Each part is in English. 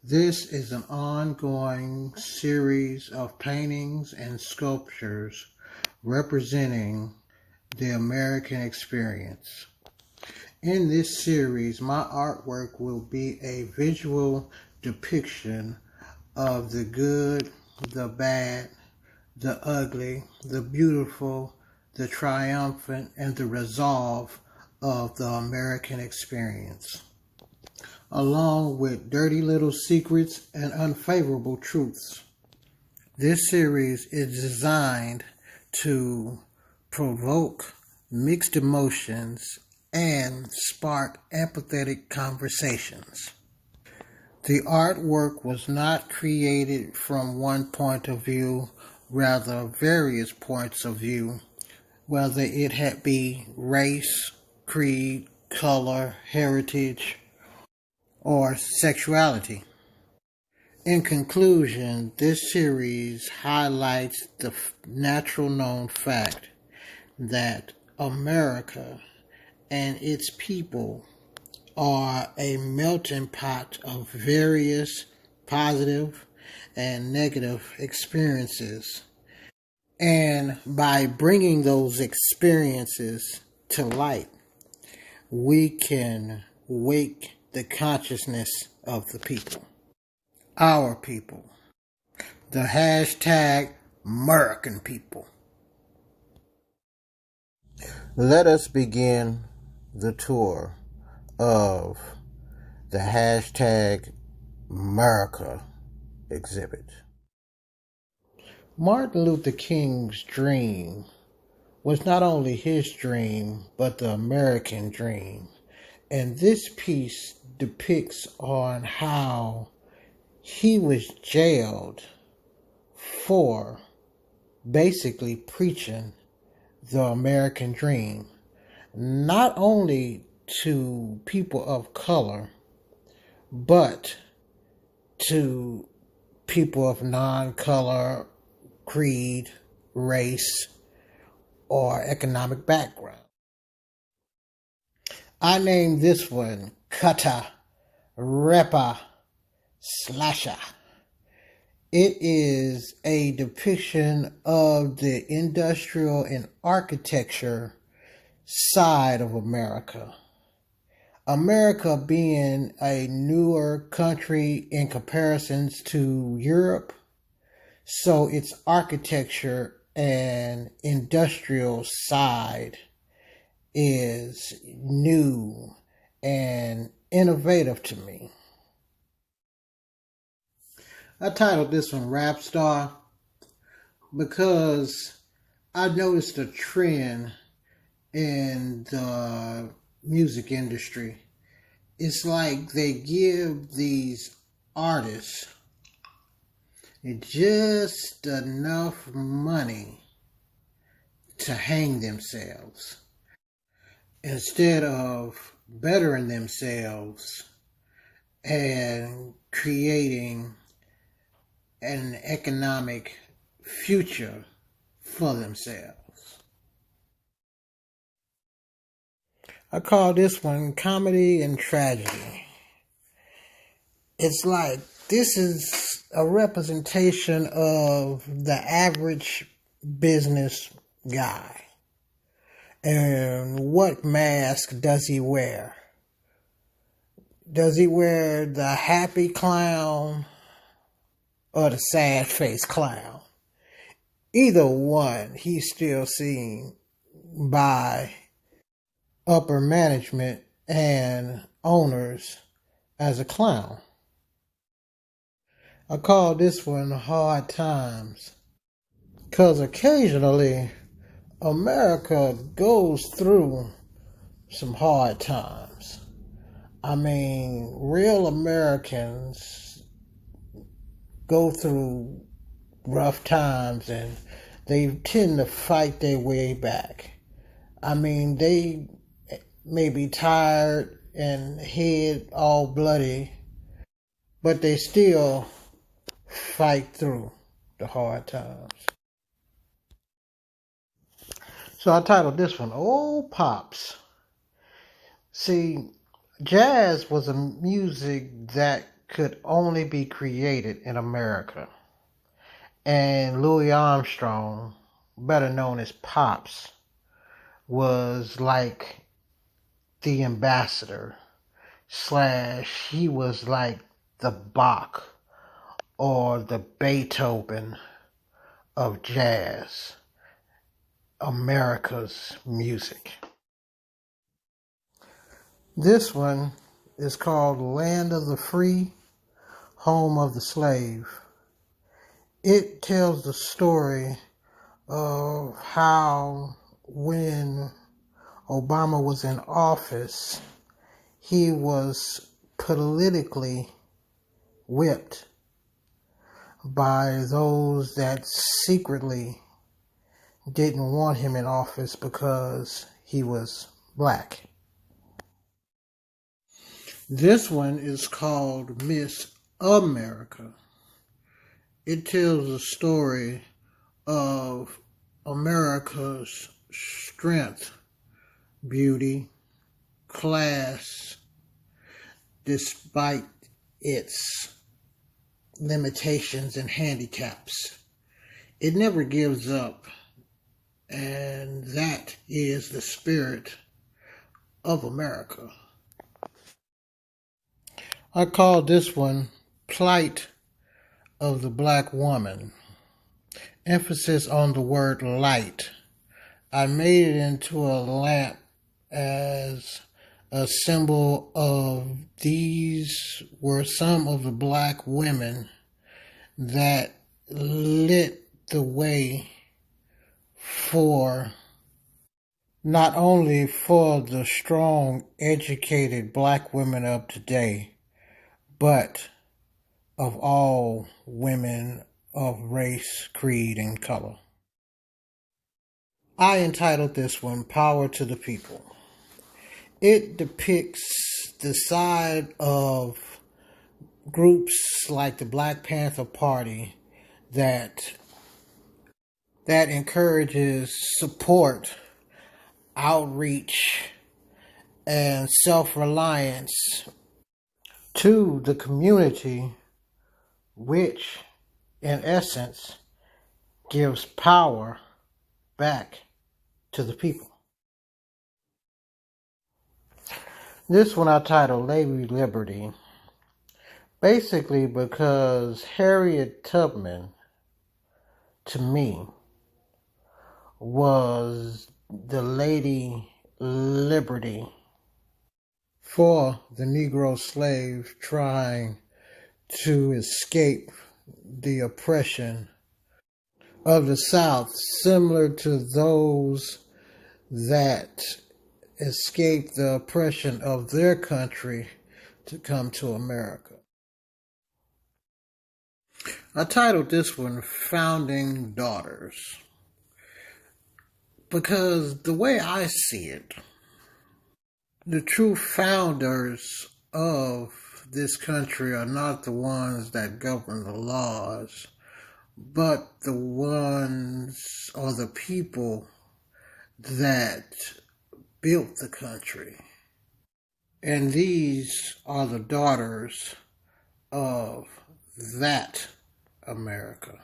This is an ongoing series of paintings and sculptures representing the American experience. In this series, my artwork will be a visual depiction of the good, the bad, the ugly, the beautiful, the triumphant, and the resolve of the American experience, along with dirty little secrets and unfavorable truths. This series is designed to provoke mixed emotions and spark empathetic conversations. The artwork was not created from one point of view, rather various points of view, whether it had be race, creed, color, heritage, or sexuality. In conclusion, this series highlights the natural known fact that America and its people are a melting pot of various positive and negative experiences. And by bringing those experiences to light, we can wake the consciousness of the people. Our people. The hashtag American people. Let us begin the tour of the hashtag America exhibit. Martin Luther King's dream was not only his dream, but the American dream. And this piece depicts on how he was jailed for basically preaching the American dream, not only to people of color, but to people of non-color, creed, race, or economic background. I named this one Cutter, Rapper, Slasher. It is a depiction of the industrial and architecture side of America. America being a newer country in comparisons to Europe, so its architecture and industrial side is new and innovative to me. I titled this one Rap Star because I noticed a trend in the music industry. It's like they give these artists just enough money to hang themselves instead of bettering themselves and creating an economic future for themselves. I call this one Comedy and Tragedy. It's like this is a representation of the average business guy. And what mask does he wear? Does he wear the happy clown or the sad face clown? Either one, he's still seen by upper management and owners as a clown. I call this one Hard Times because occasionally America goes through some hard times. I mean, real Americans go through rough times and they tend to fight their way back. I mean, they may be tired and head all bloody, but they still fight through the hard times. So I titled this one Old Pops. See, jazz was a music that could only be created in America. And Louis Armstrong, better known as Pops, was like the ambassador / he was like the Bach or the Beethoven of jazz, America's music. This one is called Land of the Free, Home of the Slave. It tells the story of how when Obama was in office, he was politically whipped by those that secretly didn't want him in office because he was black. This one is called Miss America. It tells the story of America's strength, beauty, class, despite its limitations and handicaps. It never gives up, and that is the spirit of America. I call this one Plight of the Black Woman. Emphasis on the word light. I made it into a lamp as a symbol of these were some of the black women that lit the way for not only for the strong, educated black women of today, but of all women of race, creed, and color. I entitled this one Power to the People. It depicts the side of groups like the Black Panther Party that encourages support, outreach, and self-reliance to the community, which in essence gives power back to the people. This one I titled Lady Liberty, basically because Harriet Tubman, to me, was the Lady Liberty for the Negro slave trying to escape the oppression of the South, similar to those that escaped the oppression of their country to come to America. I titled this one Founding Daughters because the way I see it, the true founders of this country are not the ones that govern the laws, but the ones or the people that built the country. And these are the daughters of that America.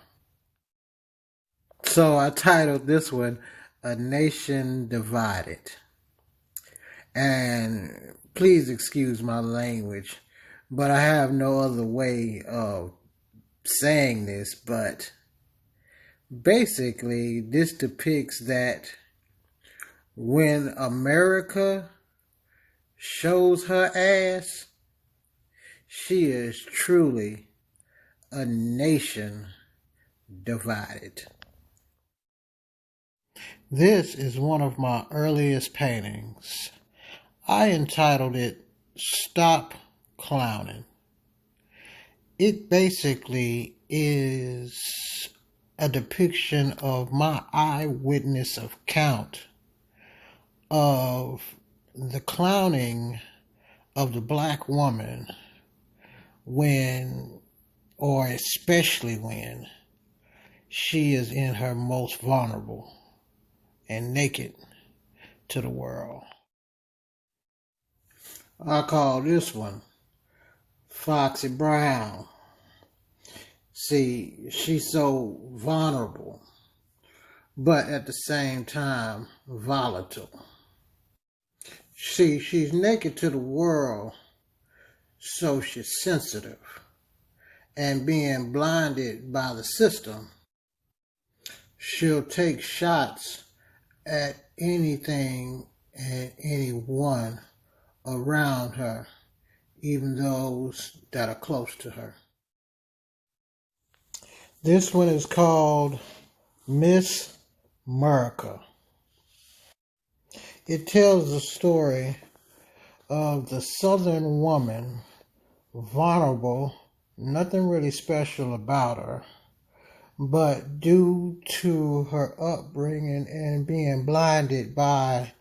So I titled this one A Nation Divided. And please excuse my language, but I have no other way of saying this, but basically this depicts that when America shows her ass, she is truly a nation divided. This is one of my earliest paintings. I entitled it Stop Clowning. It basically is a depiction of my eyewitness account of the clowning of the black woman when, or especially when, she is in her most vulnerable and naked to the world. I call this one Foxy Brown. See, she's so vulnerable, but at the same time volatile. See, she's naked to the world, so she's sensitive. And being blinded by the system, she'll take shots at anything and anyone around her, even those that are close to her. This one is called Miss America. It tells the story of the Southern woman, vulnerable, nothing really special about her, but due to her upbringing and being blinded by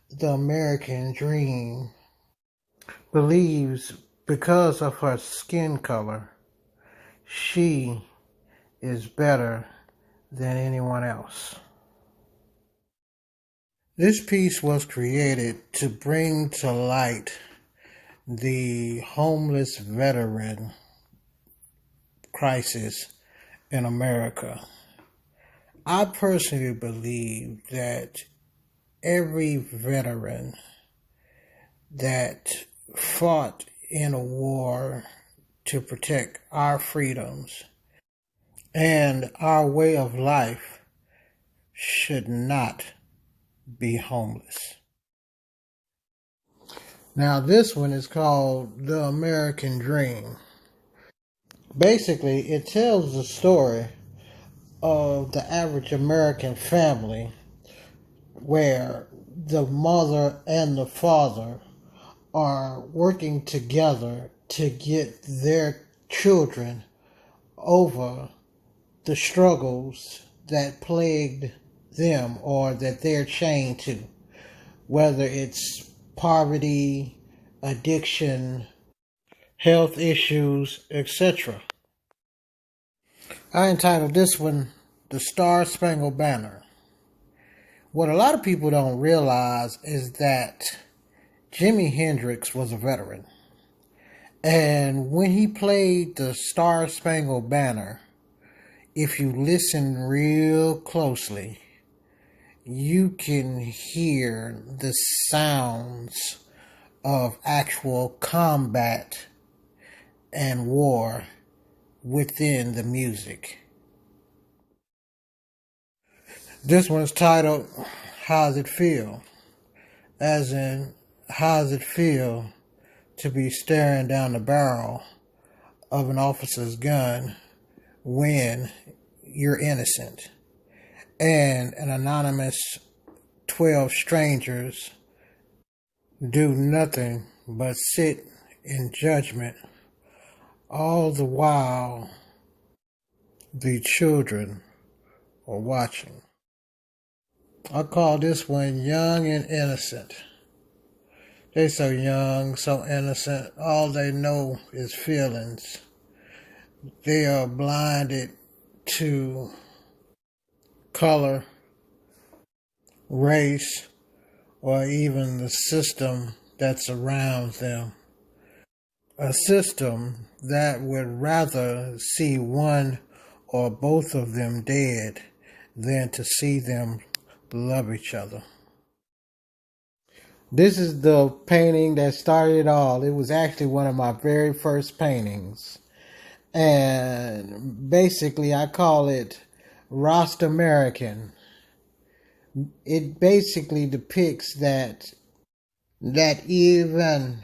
the American dream, believes because of her skin color, she is better than anyone else. This piece was created to bring to light the homeless veteran crisis in America. I personally believe that every veteran that fought in a war to protect our freedoms and our way of life should not be homeless. Now, this one is called The American Dream. Basically, it tells the story of the average American family where the mother and the father are working together to get their children over the struggles that plagued them or that they're chained to, whether it's poverty, addiction, health issues, etc. I entitled this one, The Star Spangled Banner. What a lot of people don't realize is that Jimi Hendrix was a veteran. And when he played the Star Spangled Banner, if you listen real closely, you can hear the sounds of actual combat and war within the music. This one's titled, How's It Feel? As in, how's it feel to be staring down the barrel of an officer's gun when you're innocent? And an anonymous 12 strangers do nothing but sit in judgment, all the while the children are watching. I call this one Young and Innocent. They so young, so innocent, all they know is feelings. They are blinded to color, race, or even the system that surrounds them. A system that would rather see one or both of them dead than to see them love each other. This is the painting that started it all. It was actually one of my very first paintings. And basically I call it Rasta American. It basically depicts that even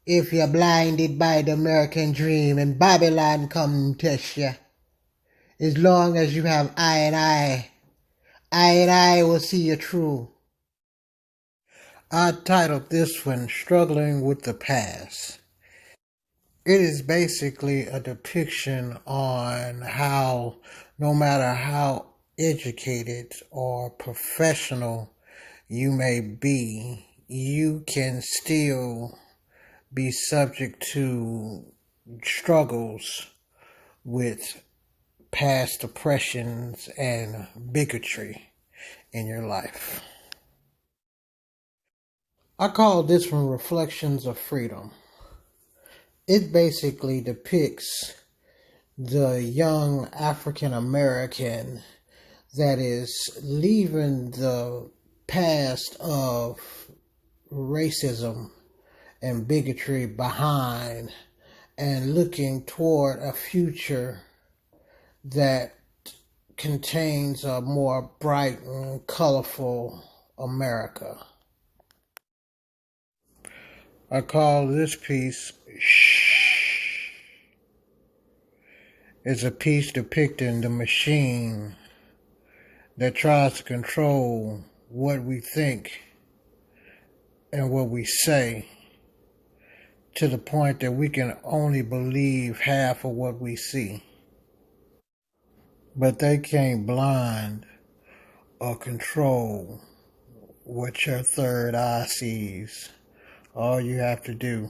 if you're blinded by the American dream and Babylon come test you, as long as you have I and I will see you through. I titled this one Struggling with the Past. It is basically a depiction on how no matter how educated or professional you may be, you can still be subject to struggles with past oppressions and bigotry in your life. I call this one Reflections of Freedom. It basically depicts the young African American that is leaving the past of racism and bigotry behind and looking toward a future that contains a more bright and colorful America. I call this piece Shh. It's a piece depicting the machine that tries to control what we think and what we say, to the point that we can only believe half of what we see. But they can't blind or control what your third eye sees. All you have to do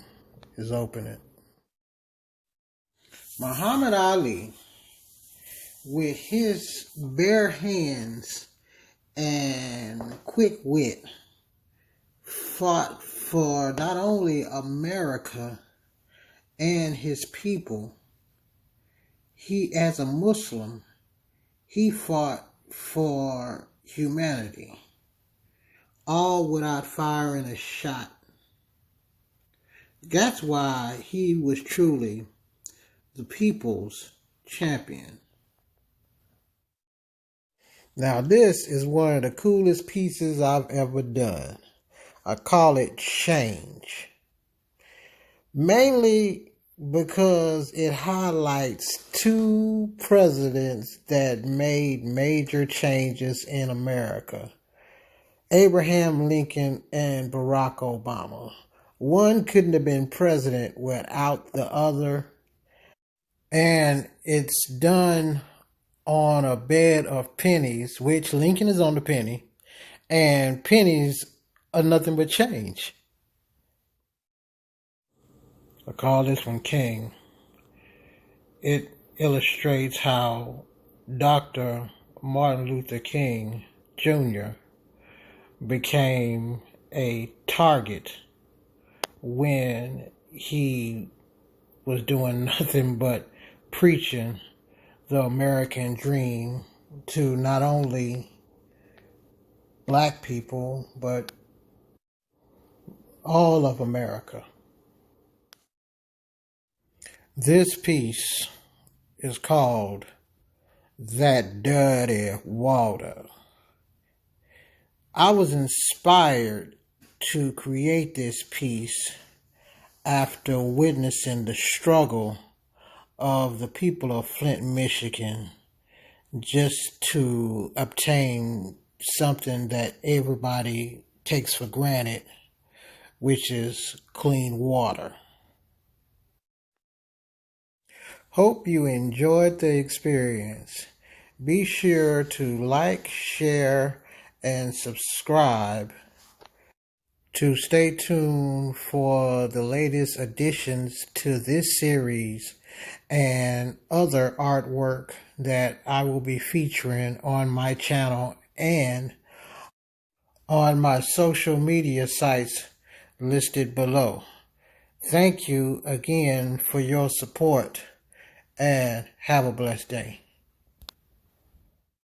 is open it. Muhammad Ali, with his bare hands and quick wit, fought for not only America and his people. He, as a Muslim, he fought for humanity, all without firing a shot. That's why he was truly the people's champion. Now, this is one of the coolest pieces I've ever done. I call it Change. Mainly because it highlights two presidents that made major changes in America: Abraham Lincoln and Barack Obama. One couldn't have been president without the other. And it's done on a bed of pennies, which Lincoln is on the penny, and pennies are nothing but change. I call this one King. It illustrates how Dr. Martin Luther King Jr. became a target when he was doing nothing but preaching the American dream to not only black people, but all of America. This piece is called That Dirty Water. I was inspired to create this piece after witnessing the struggle of the people of Flint, Michigan, just to obtain something that everybody takes for granted, which is clean water. Hope you enjoyed the experience. Be sure to like, share, and subscribe to stay tuned for the latest additions to this series and other artwork that I will be featuring on my channel and on my social media sites listed below. Thank you again for your support, and have a blessed day.